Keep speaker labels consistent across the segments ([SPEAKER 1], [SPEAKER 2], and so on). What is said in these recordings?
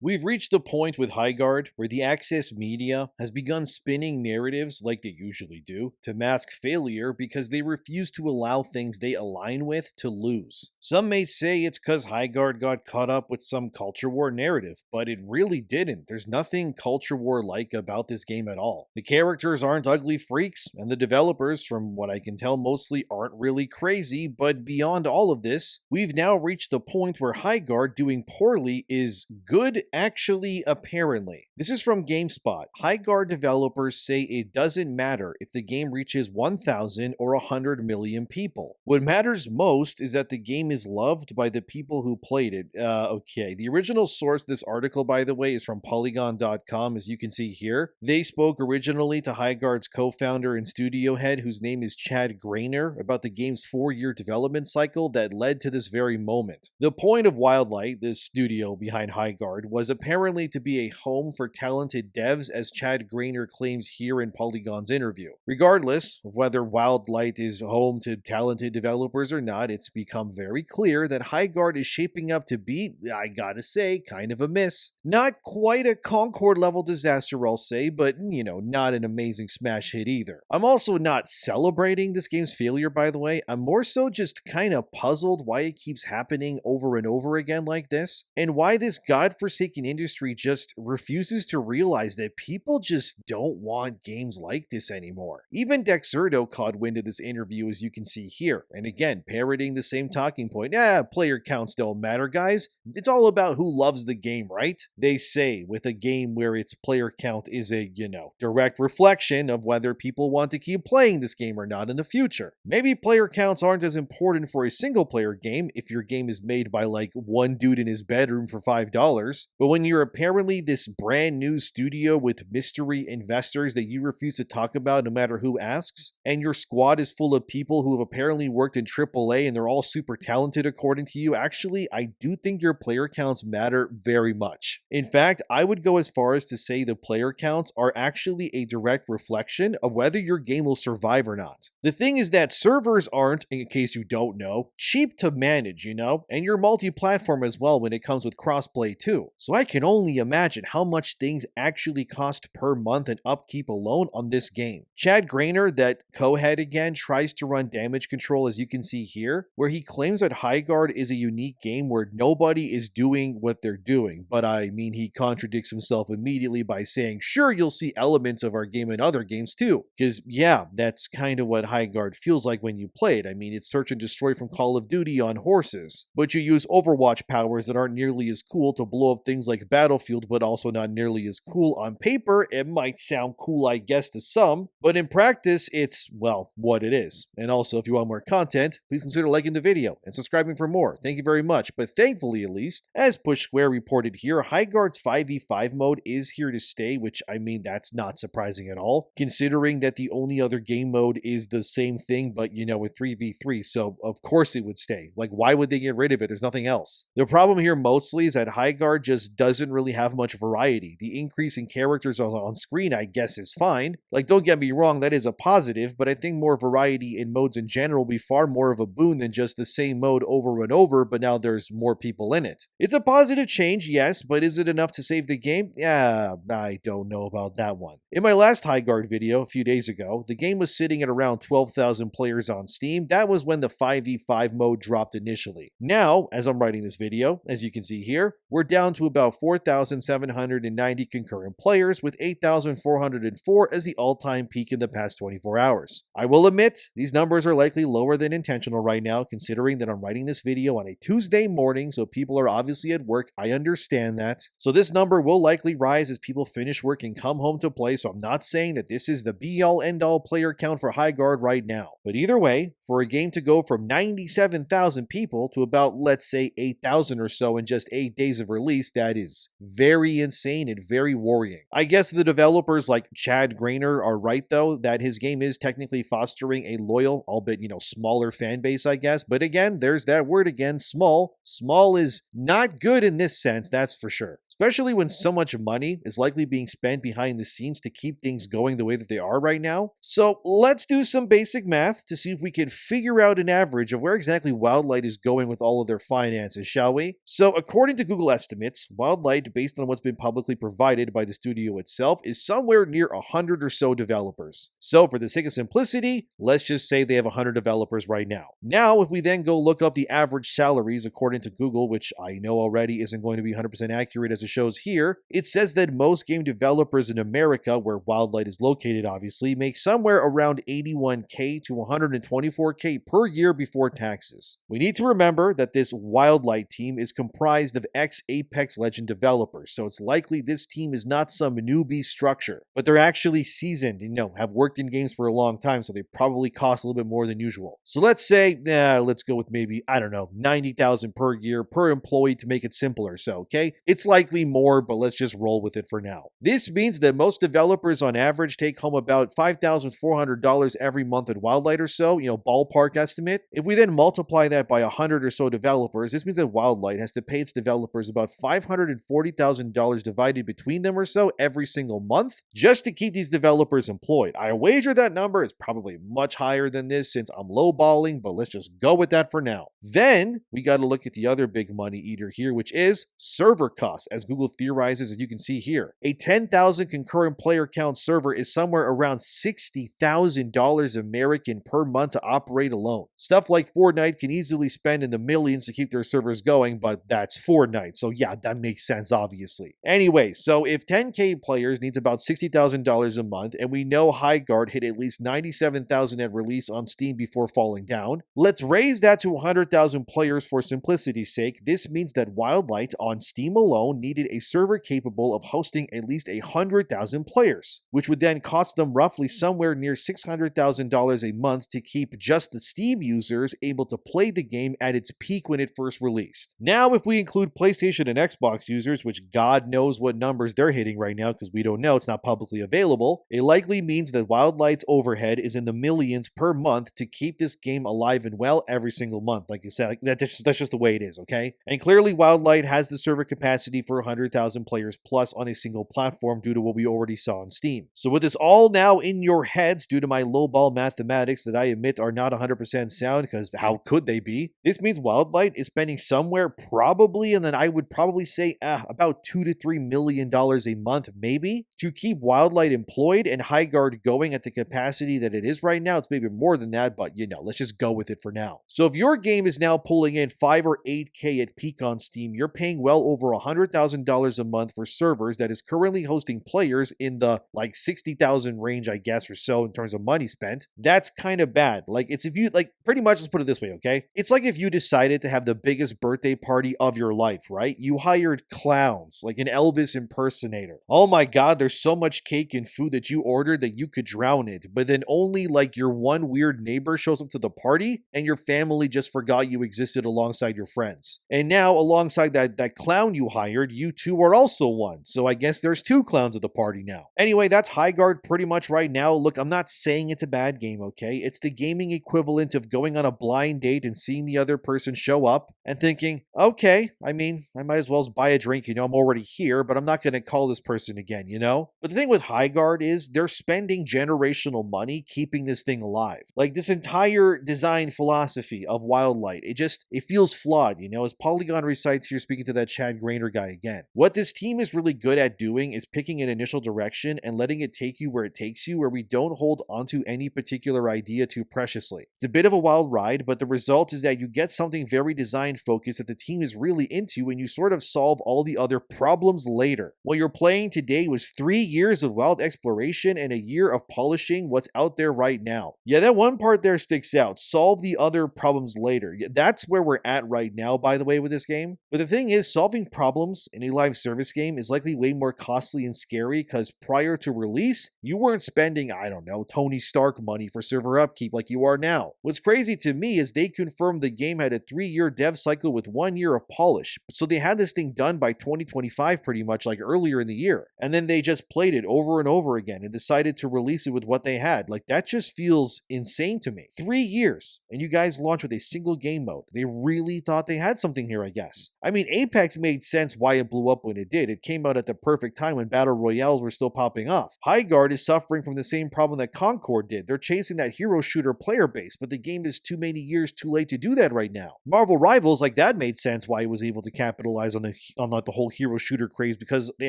[SPEAKER 1] We've reached the point with Highguard where the access media has begun spinning narratives like they usually do to mask failure because they refuse to allow things they align with to lose. Some may say it's because Highguard got caught up with some culture war narrative, but it really didn't. There's nothing culture war-like about this game at all. The characters aren't ugly freaks, and the developers, from what I can tell, mostly aren't really crazy, but beyond all of this, we've now reached the point where Highguard doing poorly is good actually, apparently. This is from GameSpot. Highguard developers say it doesn't matter if the game reaches 1,000 or 100 million people. What matters most is that the game is loved by the people who played it. Okay. The original source of this article, by the way, is from Polygon.com, as you can see here. They spoke originally to Highguard's co-founder and studio head, whose name is Chad Grainer, about the game's 4-year development cycle that led to this very moment. The point of Wildlight, the studio behind Highguard, was apparently to be a home for talented devs, as Chad Grainer claims here in Polygon's interview. Regardless of whether Wildlight is home to talented developers or not, it's become very clear that Highguard is shaping up to be, I gotta say, kind of a miss. Not quite a Concord level disaster, I'll say, but not an amazing smash hit either. I'm also not celebrating this game's failure, by the way. I'm more so just kind of puzzled why it keeps happening over and over again like this, and why this godforsaken industry just refuses to realize that people just don't want games like this anymore. Even Dexerto caught wind of this interview, as you can see here, and again, parroting the same talking point. Player counts don't matter, guys. It's all about who loves the game, right? They say, with a game where its player count is a, direct reflection of whether people want to keep playing this game or not in the future. Maybe player counts aren't as important for a single player game if your game is made by like one dude in his bedroom for $5, but when you're apparently this brand new studio with mystery investors that you refuse to talk about no matter who asks, and your squad is full of people who have apparently worked in AAA and they're all super talented according to you, actually, I do think your player counts matter very much. In fact, I would go as far as to say the player counts are actually a direct reflection of whether your game will survive or not. The thing is that servers aren't, in case you don't know, cheap to manage, and you're multi-platform as well when it comes with crossplay too. So I can only imagine how much things actually cost per month and upkeep alone on this game. Chad Grainer, that co-head again, tries to run damage control, as you can see here, where he claims that Highguard is a unique game where nobody is doing what they're doing. But I mean, he contradicts himself immediately by saying, sure, you'll see elements of our game in other games too. Because yeah, that's kind of what Highguard feels like when you play it. I mean, it's search and destroy from Call of Duty on horses, but you use Overwatch powers that aren't nearly as cool to blow up things like Battlefield, but also not nearly as cool. On paper, it might sound cool, I guess, to some, but in practice, it's, well, what it is. And also, if you want more content, please consider liking the video and subscribing for more. Thank you very much. But thankfully, at least, as Push Square reported here, Highguard's 5v5 mode is here to stay, which, I mean, that's not surprising at all, considering that the only other game mode is the same thing, but, with 3v3, so of course it would stay. Like, why would they get rid of it? There's nothing else. The problem here mostly is that Highguard just doesn't really have much variety. The increase in characters on screen, I guess, is fine. Like, don't get me wrong, that is a positive, but I think more variety in modes in general will be far more of a boon than just the same mode over and over, but now there's more people in it. It's a positive change, yes, but is it enough to save the game? Yeah, I don't know about that one. In my last Highguard video a few days ago, the game was sitting at around 12,000 players on Steam. That was when the 5v5 mode dropped initially. Now, as I'm writing this video, as you can see here, we're down to about 4,790 concurrent players, with 8,404 as the all-time peak in the past 24 hours. I will admit, these numbers are likely lower than intentional right now, considering that I'm writing this video on a Tuesday morning, so people are obviously at work. I understand that. So this number will likely rise as people finish work and come home to play, so I'm not saying that this is the be-all end-all player count for Highguard right now. But either way, for a game to go from 97,000 people to about, let's say, 8,000 or so in just 8 days of release, that is very insane and very worrying. I guess the developers like Chad Grainer are right, though, that his game is technically fostering a loyal, albeit, smaller fan base, I guess. But again, there's that word again, small. Small is not good in this sense, that's for sure. especially when so much money is likely being spent behind the scenes to keep things going the way that they are right now. So let's do some basic math to see if we can figure out an average of where exactly Wildlight is going with all of their finances, shall we? So according to Google estimates, Wildlight, based on what's been publicly provided by the studio itself, is somewhere near 100 or so developers. So for the sake of simplicity, let's just say they have 100 developers right now. Now, if we then go look up the average salaries according to Google, which I know already isn't going to be 100% accurate as it shows here, it says that most game developers in America, where Wildlight is located obviously, make somewhere around $81K to $124K per year before taxes. We need to remember that this Wildlight team is comprised of ex-Apex Legend developers, so it's likely this team is not some newbie structure, but they're actually seasoned and have worked in games for a long time, so they probably cost a little bit more than usual. So let's say, let's go with maybe, I don't know, $90,000 per year per employee to make it simpler. So, okay, it's likely more, but let's just roll with it for now. This means that most developers on average take home about $5,400 every month at Wildlight or so, ballpark estimate. If we then multiply that by 100 or so developers, this means that Wildlight has to pay its developers about $540,000 divided between them or so every single month just to keep these developers employed. I wager that number is probably much higher than this since I'm lowballing, but let's just go with that for now. Then we got to look at the other big money eater here, which is server costs, as Google theorizes, as you can see here. A 10,000 concurrent player count server is somewhere around $60,000 American per month to operate alone. Stuff like Fortnite can easily spend in the millions to keep their servers going, but that's Fortnite, so yeah, that makes sense obviously. Anyway, so if 10K players needs about $60,000 a month, and we know Highguard hit at least 97,000 at release on Steam before falling down, let's raise that to 100,000 players for simplicity's sake. This means that Wildlight on Steam alone needed a server capable of hosting at least 100,000 players, which would then cost them roughly somewhere near $600,000 a month to keep just the Steam users able to play the game at its peak when it first released. Now, if we include PlayStation and Xbox users, which God knows what numbers they're hitting right now because we don't know, it's not publicly available, it likely means that Wildlight's overhead is in the millions per month to keep this game alive and well every single month. Like you said, that's just the way it is, okay? And clearly Wildlight has the server capacity for 100,000 players plus on a single platform due to what we already saw on Steam. So with this all now in your heads due to my lowball mathematics that I admit are not 100% sound, because how could they be? This means Wildlight is spending somewhere probably, and then I would probably say about $2 to $3 million a month maybe to keep Wildlight employed and Highguard going at the capacity that it is right now. It's maybe more than that, but let's just go with it for now. So if your game is now pulling in 5 or 8K at peak on Steam, you're paying well over $100,000 a month for servers that is currently hosting players in the 60,000 range, I guess, or so in terms of money spent. That's kind of bad. It's if you pretty much, let's put it this way, okay? It's like if you decided to have the biggest birthday party of your life, right? You hired clowns, like an Elvis impersonator. Oh my God, there's so much cake and food that you ordered that you could drown it, but then only your one weird neighbor shows up to the party and your family just forgot you existed alongside your friends. And now alongside that clown you hired, you two are also one. So I guess there's 2 clowns at the party now. Anyway, that's Highguard pretty much right now. Look, I'm not saying it's a bad game, okay? It's the gaming equivalent of going on a blind date and seeing the other person show up and thinking, okay, I might as well buy a drink, I'm already here, but I'm not going to call this person again, But the thing with Highguard is they're spending generational money keeping this thing alive. This entire design philosophy of Wildlight, it feels flawed, as Polygon recites here, speaking to that Chad Grainer guy again. What this team is really good at doing is picking an initial direction and letting it take you where it takes you, where we don't hold onto any particular idea too preciously. It's a bit of a wild ride, but the result is that you get something very design focused that the team is really into, and you sort of solve all the other problems later. What you're playing today was 3 years of wild exploration and a year of polishing what's out there right now. Yeah, that one part there sticks out. Solve the other problems later. Yeah, that's where we're at right now, by the way, with this game. But the thing is, solving problems in a live service game is likely way more costly and scary because prior to release, you weren't spending, I don't know, Tony Stark money for server upkeep like you are now. What's crazy to me is they confirmed the game had a 3-year dev cycle with 1 year of polish. So they had this thing done by 2025 pretty much, earlier in the year. And then they just played it over and over again and decided to release it with what they had. That just feels insane to me. 3 years, and you guys launched with a single game mode. They really thought they had something here, I guess. Apex made sense why it Fortnite blew up when it did. It came out at the perfect time when battle royales were still popping off. Highguard is suffering from the same problem that Concord did. They're chasing that hero shooter player base, but the game is too many years too late to do that right now. Marvel Rivals, like that made sense why it was able to capitalize on the whole hero shooter craze, because they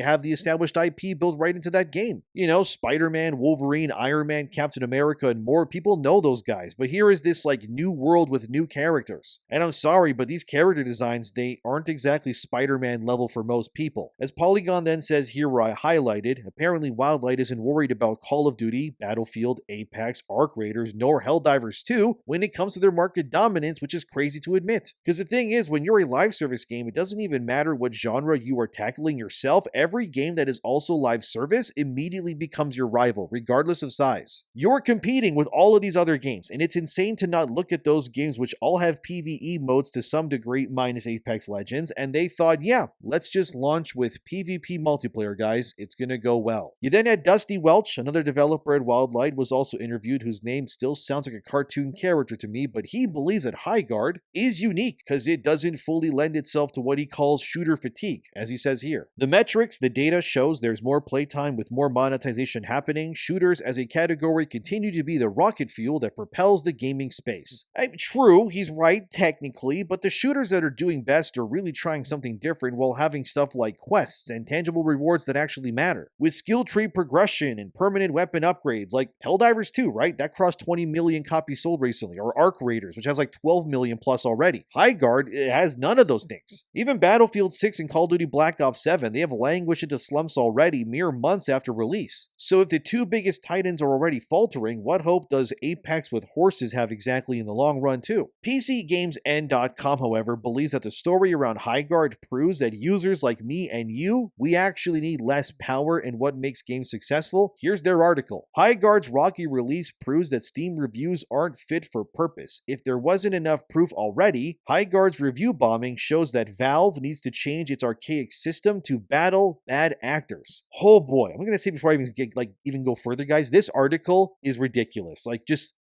[SPEAKER 1] have the established IP built right into that game. You know, Spider-Man, Wolverine, Iron Man, Captain America, and more. People know those guys, but here is this like new world with new characters. And I'm sorry, but these character designs, they aren't exactly Spider-Man level for most people. As Polygon then says here where I highlighted, apparently Wildlight isn't worried about Call of Duty, Battlefield, Apex, Arc Raiders, nor Helldivers 2 when it comes to their market dominance, which is crazy to admit. Because the thing is, when you're a live service game, it doesn't even matter what genre you are tackling yourself. Every game that is also live service immediately becomes your rival, regardless of size. You're competing with all of these other games, and it's insane to not look at those games which all have PvE modes to some degree minus Apex Legends, and they thought, yeah, let's just launch with PvP multiplayer, guys. It's gonna go well. You then had Dusty Welch, another developer at Wildlight, was also interviewed, whose name still sounds like a cartoon character to me, but he believes that Highguard is unique because it doesn't fully lend itself to what he calls shooter fatigue, as he says here. The metrics, the data shows there's more playtime with more monetization happening. Shooters as a category continue to be the rocket fuel that propels the gaming space. True, he's right technically, but the shooters that are doing best are really trying something different while having stuff like quests and tangible rewards that actually matter. With skill tree progression and permanent weapon upgrades like Helldivers 2, right? That crossed 20 million copies sold recently, or Arc Raiders, which has like 12 million plus already. Highguard, it has none of those things. Even Battlefield 6 and Call of Duty Black Ops 7, they have languished into slumps already mere months after release. So if the two biggest titans are already faltering, what hope does Apex with horses have exactly in the long run too? PCGamesN.com, however, believes that the story around Highguard proves that users like me and you, we actually need less power in what makes games successful. Here's their article. Highguard's rocky release proves that Steam reviews aren't fit for purpose. If there wasn't enough proof already, Highguard's review bombing shows that Valve needs to change its archaic system to battle bad actors. Oh boy, I'm gonna say before I even go further, guys, this article is ridiculous. Like, just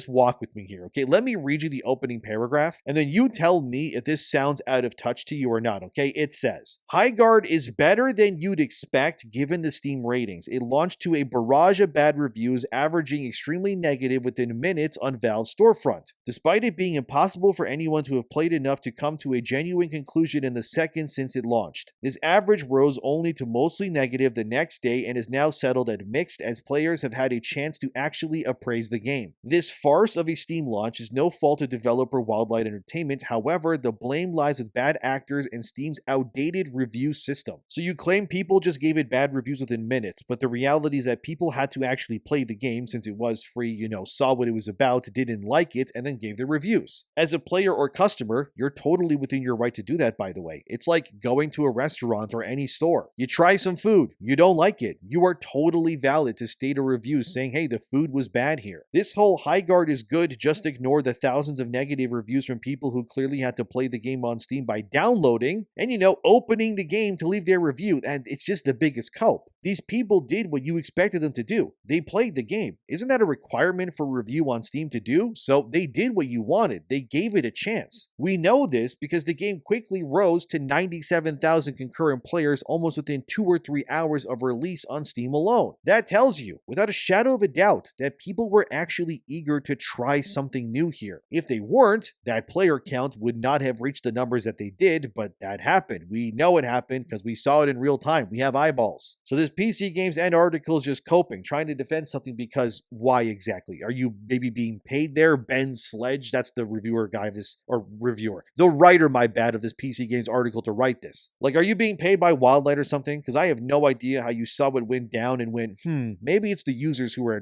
[SPEAKER 1] walk with me here, okay? Let me read you the opening paragraph, and then you tell me if this sounds out of touch to you or not, okay? It says, Highguard is better than you'd expect given the Steam ratings. It launched to a barrage of bad reviews, averaging extremely negative within minutes on Valve's storefront. Despite it being impossible for anyone to have played enough to come to a genuine conclusion in the seconds since it launched, this average rose only to mostly negative the next day and is now settled at mixed as players have had a chance to actually appraise the game. This farce of a Steam launch is no fault of developer Wildlight Entertainment. However, the blame lies with bad actors and Steam's outdated review system. So you claim people just gave it bad reviews within minutes, but the reality is that people had to actually play the game since it was free, saw what it was about, didn't like it, and then gave their reviews. As a player or customer, you're totally within your right to do that, by the way. It's like going to a restaurant or any store. You try some food, you don't like it. You are totally valid to state a review saying, hey, the food was bad here. This whole Highguard is good, just ignore the thousands of negative reviews from people who clearly had to play the game on Steam by downloading and, opening the game to leave their review, and it's just the biggest cope. These people did what you expected them to do. They played the game. Isn't that a requirement for review on Steam to do? So they did what you wanted. They gave it a chance. We know this because the game quickly rose to 97,000 concurrent players almost within 2 or 3 hours of release on Steam alone. That tells you, without a shadow of a doubt, that people were actually eager to try something new here. If they weren't, that player count would not have reached the numbers that they did, but that happened. We know it happened because we saw it in real time. We have eyeballs. So this PC Games and article is just coping, trying to defend something because why exactly? Are you maybe being paid there? Ben Sledge, that's the reviewer guy of this, or reviewer, the writer, my bad, of this PC Games article to write this. Like, are you being paid by Wildlight or something? Because I have no idea how you saw what went down and went, maybe it's the users who are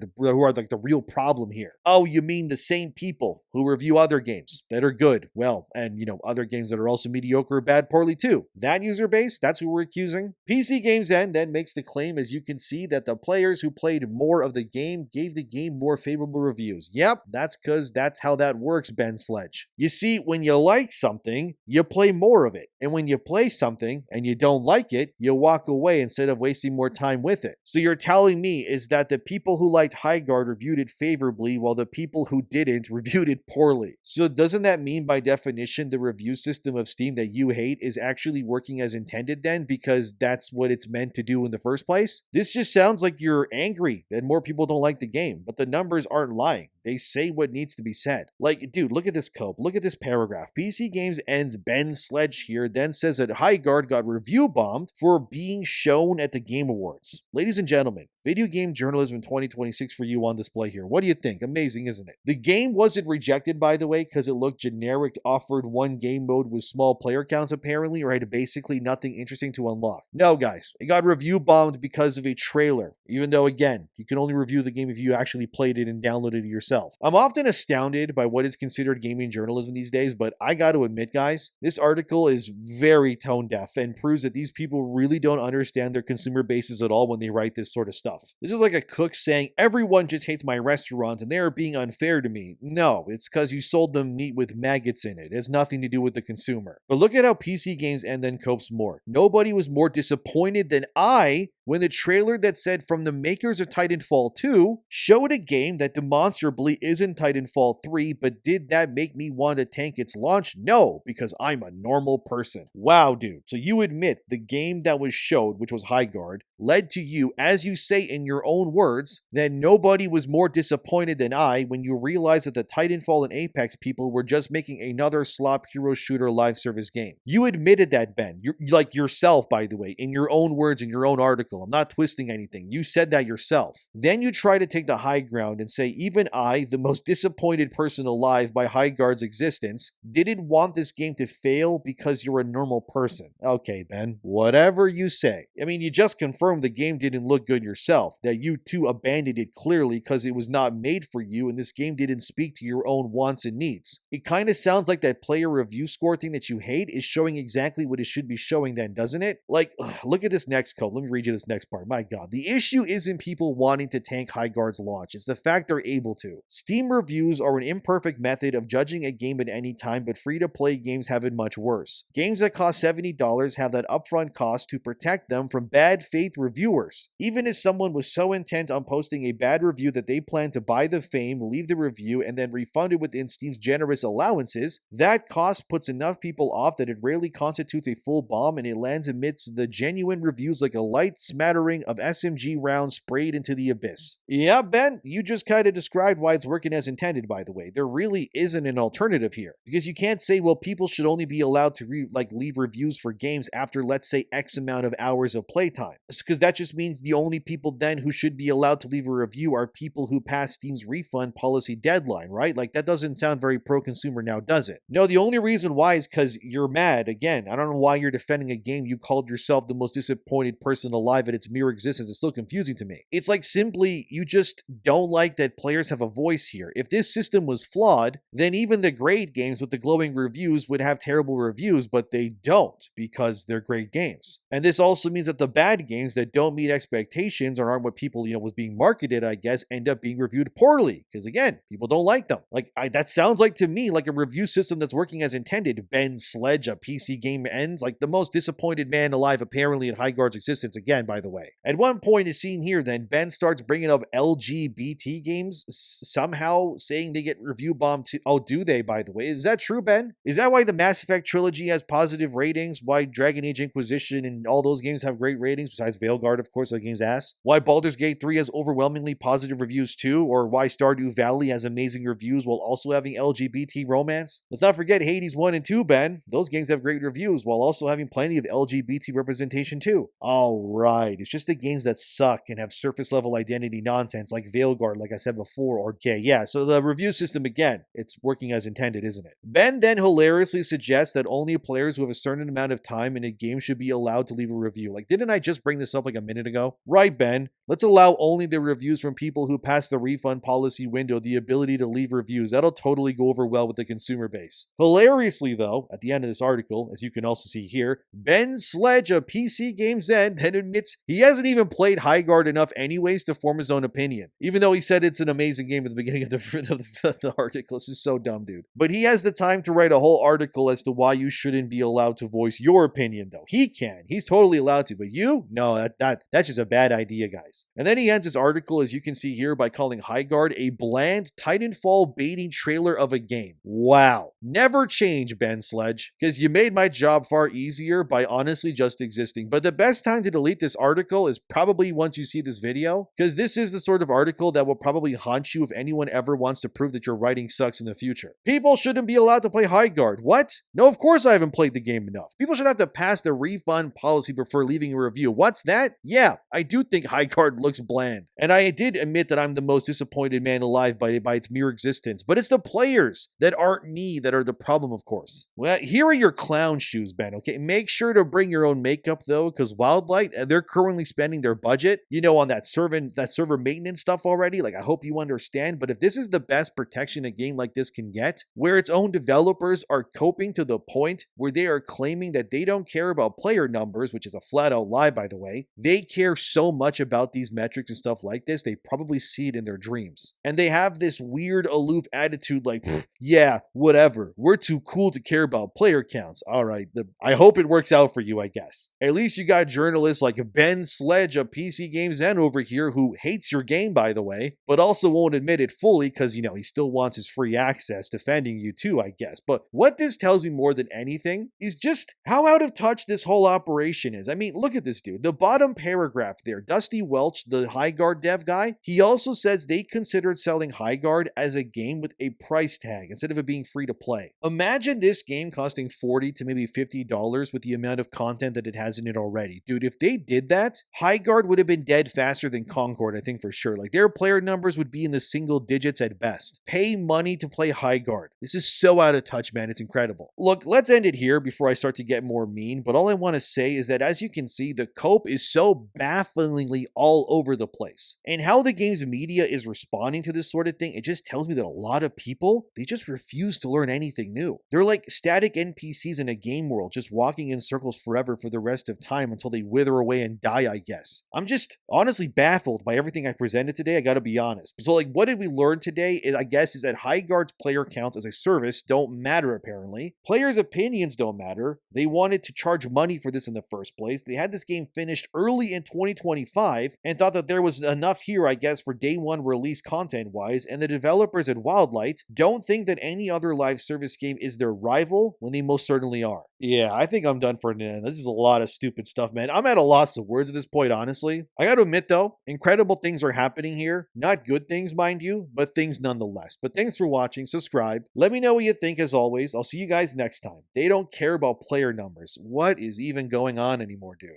[SPEAKER 1] like the real problem here. Oh, you mean the same people who review other games that are good, well, and other games that are also mediocre or bad poorly too. That user base, that's who we're accusing. PC Games then makes the claim, as you can see, that the players who played more of the game gave the game more favorable reviews. Yep, that's because that's how that works, Ben Sledge. You see, when you like something, you play more of it. And when you play something and you don't like it, you walk away instead of wasting more time with it. So you're telling me is that the people who liked Highguard reviewed it favorably while the people who didn't reviewed it poorly. So doesn't that mean by definition the review system of Steam that you hate is actually working as as intended then, because that's what it's meant to do in the first place? This just sounds like you're angry that more people don't like the game, but the numbers aren't lying. They say what needs to be said. Like, dude, look at this cope. Look at this paragraph. PC Games ends Ben Sledge here, then says that Highguard got review bombed for being shown at the Game Awards. Ladies and gentlemen, video game journalism in 2026 for you on display here. What do you think? Amazing, isn't it? The game wasn't rejected, by the way, because it looked generic, offered one game mode with small player counts apparently, or had basically nothing interesting to unlock. No, guys, it got review bombed because of a trailer, even though, again, you can only review the game if you actually played it and downloaded it yourself. I'm often astounded by what is considered gaming journalism these days, but I got to admit, guys, this article is very tone deaf and proves that these people really don't understand their consumer bases at all when they write this sort of stuff. This is like a cook saying, everyone just hates my restaurant and they are being unfair to me. No, it's because you sold them meat with maggots in it. It has nothing to do with the consumer. But look at how PC Games and then copes more. Nobody was more disappointed than I when the trailer that said from the makers of Titanfall 2 showed a game that demonstrably isn't Titanfall 3, but did that make me want to tank its launch? No, because I'm a normal person. Wow, dude. So you admit the game that was showed, which was Highguard, led to you, as you say in your own words, that nobody was more disappointed than I when you realized that the Titanfall and Apex people were just making another slop hero shooter live service game. You admitted that, Ben. You're like yourself, by the way, in your own words, in your own article. I'm not twisting anything. You said that yourself. Then you try to take the high ground and say, even I, the most disappointed person alive by Highguard's existence, didn't want this game to fail because you're a normal person. Okay, Ben, whatever you say. I mean, you just confirmed the game didn't look good yourself, that you too abandoned it clearly because it was not made for you and this game didn't speak to your own wants and needs. It kind of sounds like that player review score thing that you hate is showing exactly what it should be showing then, doesn't it? Like, look at this next code. Let me read you this next part. My God. The issue isn't people wanting to tank Highguard's launch. It's the fact they're able to. Steam reviews are an imperfect method of judging a game at any time, but free-to-play games have it much worse. Games that cost $70 have that upfront cost to protect them from bad faith reviewers. Even if someone was so intent on posting a bad review that they plan to buy the fame, leave the review, and then refund it within Steam's generous allowances, that cost puts enough people off that it rarely constitutes a full bomb and it lands amidst the genuine reviews like a light smattering of SMG rounds sprayed into the abyss. Yeah, Ben, you just kind of described why it's working as intended, by the way. There really isn't an alternative here. Because you can't say, well, people should only be allowed to leave reviews for games after, let's say, X amount of hours of playtime. Because that just means the only people then who should be allowed to leave a review are people who pass Steam's refund policy deadline, right? Like, that doesn't sound very pro-consumer now, does it? No, the only reason why is because you're mad. Again, I don't know why you're defending a game you called yourself the most disappointed person alive at its mere existence. It's still confusing to me. It's like simply, you just don't like that players have a voice here. If this system was flawed, then even the great games with the glowing reviews would have terrible reviews, but they don't because they're great games. And this also means that the bad games that don't meet expectations or aren't what people, was being marketed, I guess, end up being reviewed poorly. Because again, people don't like them. Like, that sounds like to me like a review system that's working as intended. Ben Sledge, a PC game ends, like the most disappointed man alive apparently in Highguard's existence again, by the way. At one point is seen here then, Ben starts bringing up LGBT games, somehow saying they get review bombed too. Oh, do they, by the way? Is that true, Ben? Is that why the Mass Effect trilogy has positive ratings? Why Dragon Age Inquisition and all those games have great ratings, besides Veilguard, of course, the game's ass? Why Baldur's Gate 3 has overwhelmingly positive reviews too? Or why Stardew Valley has amazing reviews while also having LGBT romance? Let's not forget Hades 1 and 2, Ben. Those games have great reviews while also having plenty of LGBT representation too. All right, it's just the games that suck and have surface level identity nonsense like Veilguard, like I said before. Or okay, yeah, so the review system again, it's working as intended, isn't it? Ben then hilariously suggests that only players who have a certain amount of time in a game should be allowed to leave a review. Like, didn't I just bring this up like a minute ago? Right, Ben. Let's allow only the reviews from people who pass the refund policy window the ability to leave reviews. That'll totally go over well with the consumer base. Hilariously, though, at the end of this article, as you can also see here, Ben Sledge of PC Games End then admits he hasn't even played Highguard enough anyways to form his own opinion. Even though he said it's an amazing game at the beginning of the article. This is so dumb, dude. But he has the time to write a whole article as to why you shouldn't be allowed to voice your opinion, though. He can. He's totally allowed to. But you? No, that's just a bad idea, guys. guys. And then he ends his article, as you can see here, by calling Highguard a bland Titanfall baiting trailer of a game. Wow. Never change, Ben Sledge, because you made my job far easier by honestly just existing. But the best time to delete this article is probably once you see this video, because this is the sort of article that will probably haunt you if anyone ever wants to prove that your writing sucks in the future. People shouldn't be allowed to play Highguard. What? No, of course I haven't played the game enough. People should have to pass the refund policy before leaving a review. What's that? Yeah, I do think Highguard looks bland. And I did admit that I'm the most disappointed man alive by its mere existence. But it's the players that aren't me that are the problem, of course. Well, here are your clown shoes, Ben, okay? Make sure to bring your own makeup, though, because Wildlight, they're currently spending their budget, on that server maintenance stuff already. Like, I hope you understand. But if this is the best protection a game like this can get, where its own developers are coping to the point where they are claiming that they don't care about player numbers, which is a flat out lie, by the way. They care so much about these metrics and stuff like this, they probably see it in their dreams. And they have this weird aloof attitude like, yeah, whatever. We're too cool to care about player counts. All right, I hope it works out for you, I guess. At least you got journalists like Ben Sledge of PC Games N over here, who hates your game, by the way, but also won't admit it fully because, he still wants his free access, defending you too, I guess. But what this tells me more than anything is just how out of touch this whole operation is. I mean, look at this dude. The bottom paragraph there, Dusty Welch, the Highguard dev guy, he also says they considered selling Highguard as a game with a price tag instead of it being free to play. Imagine this game costing $40 to maybe $50 with the amount of content that it has in it already. Dude, if they did that, Highguard would have been dead faster than Concord, I think for sure. Like, their player numbers would be in the single digits at best. Pay money to play Highguard. This is so out of touch, man. It's incredible. Look, let's end it here before I start to get more mean, but all I want to say is that, as you can see, the cope is so bafflingly all over the place. And how the game's media is responding to this sort of thing, it just tells me that a lot of people, they just refuse to learn anything new. They're like static NPCs in a game world, just walking in circles forever for the rest of time until they wither away and die, I guess. I'm just honestly baffled by everything I presented today, I gotta be honest. So, like, what did we learn today? I guess is that Highguard's player counts as a service don't matter, apparently. Players' opinions don't matter. They wanted to charge money for this in the first place. They had this game finished early in 2025 and thought that there was enough here, I guess, for day one release content-wise, and the developers at Wildlight don't think that any other live service game is their rival when they most certainly are. Yeah, I think I'm done for now. This is a lot of stupid stuff, man. I'm at a loss of words at this point, honestly. I gotta admit, though, incredible things are happening here. Not good things, mind you, but things nonetheless. But thanks for watching. Subscribe. Let me know what you think, as always. I'll see you guys next time. They don't care about player numbers. What is even going on anymore, dude?